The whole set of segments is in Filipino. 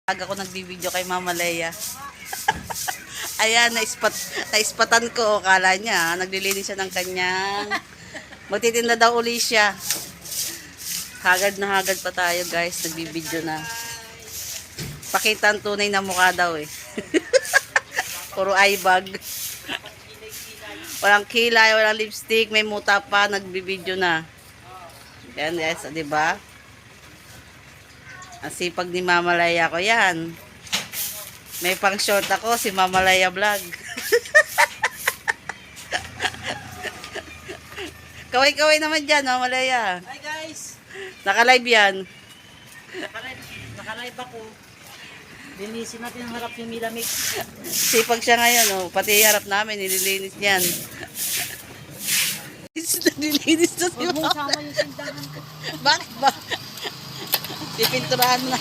Aga ko nagbibideo kay Mama Leia. Ayan, naispatan ko. Kala niya, naglilinis siya ng kanyang. Magtitinda daw uli siya. Hagad na hagad pa tayo guys. Nagbibideo na. Pakita ang tunay na mukha daw eh. Puro eye bag. Walang kilay, walang lipstick, may muta pa. Nagbibideo na. Yan guys, diba? Ang sipag ni Mama Leia ko yan. May pang short ako, si Mama Leia Vlog. Kaway-kaway naman dyan, Mama Leia. Hi guys! Naka-live yan. Naka-live ako. Linisin natin ang harap yung Milamix. Sipag siya ngayon, oh. Pati harap namin, nililinis niyan. Nililinis na si Huwag mong Mama. sama yung sindahan ko. Bakit ba? Pipinturahan na.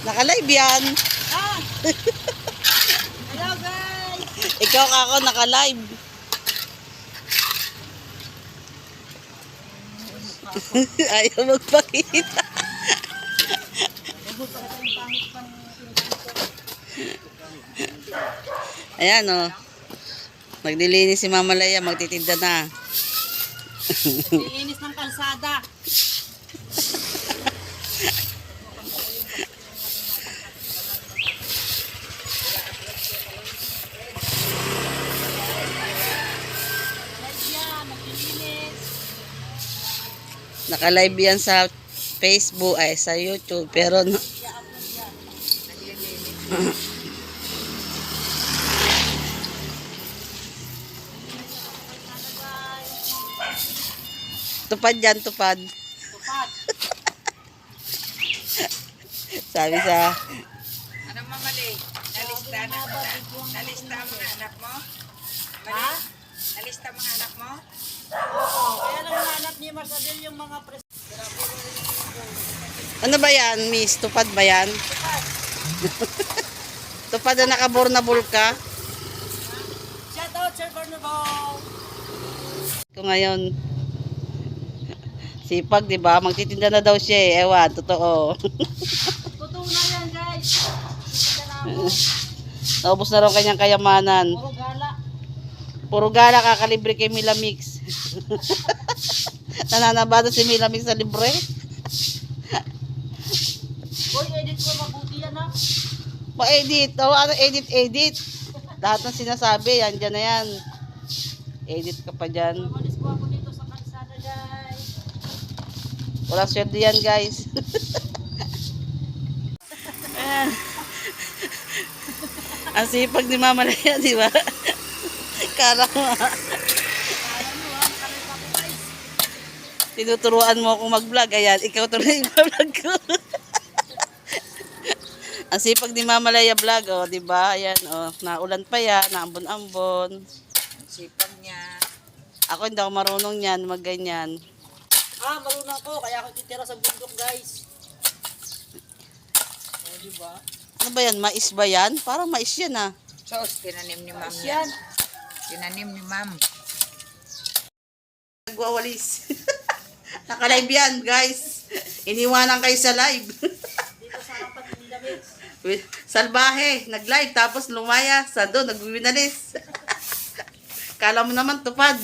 Naka-live yan. Ah! Hello guys! Ikaw kako naka-live. Ayaw magpakita. Ayan o. Maglilinis si Mama Leia, magtitinda na. Lilinis ng kalsada. Naka-live yan sa Facebook, ay sa YouTube, pero tupad yan, tupad. Tupad. Sabi sa Ano mamali? Nalista na mo? Nalista ang mga anak mo? Ha? Nalista mga anak mo? Oo. Kaya lang nahanap ni Marcadel yung mga ano ba yan, miss? Tupad ba yan? Tupad na nakabornable ka? Shout out Sir Carnival! Ito ngayon, sipag, di ba? Magtitinda na daw siya eh. Ewan, totoo. Totoo na yan guys. Kita na ako. Naubos na raw kanyang kayamanan. Puro gala. Puro gala kakalibre kay Milamix. Nananabado si Milamix sa libre. Boy, edit ko mabuti yan ha. Ma-edit. O, ano edit? Lahat ng sinasabi, yan dyan na yan. Edit ka pa dyan. Malis po ako dito sa kalsada guys. Walang swerte yan, guys. Ayan. Ang sipag ni Mama Leia, di ba? Kala mo ha. Tinuturuan mo akong mag-vlog. Ayan, ikaw tuloy yung vlog ko. Ang sipag ni Mama Leia Vlog, oh, di ba? Ayan, oh, naulan pa yan, naambon-ambon. Sipag niya. Ako hindi ako marunong yan, magganyan. Ah, marunong ko. Kaya ako titira sa bundok guys. O, diba? Ano ba yan? Mais ba yan? Parang mais yan ah. Sos, tinanim ni ma'am Yan. yan. Tinanim ni ma'am. Nagwawalis. Naka-live yan, guys. Iniwanan kayo sa live. Dito sa harapan ni Milamix. Salbahe, nag-live, tapos lumaya sa doon, nagwinalis. Kala mo naman tupad.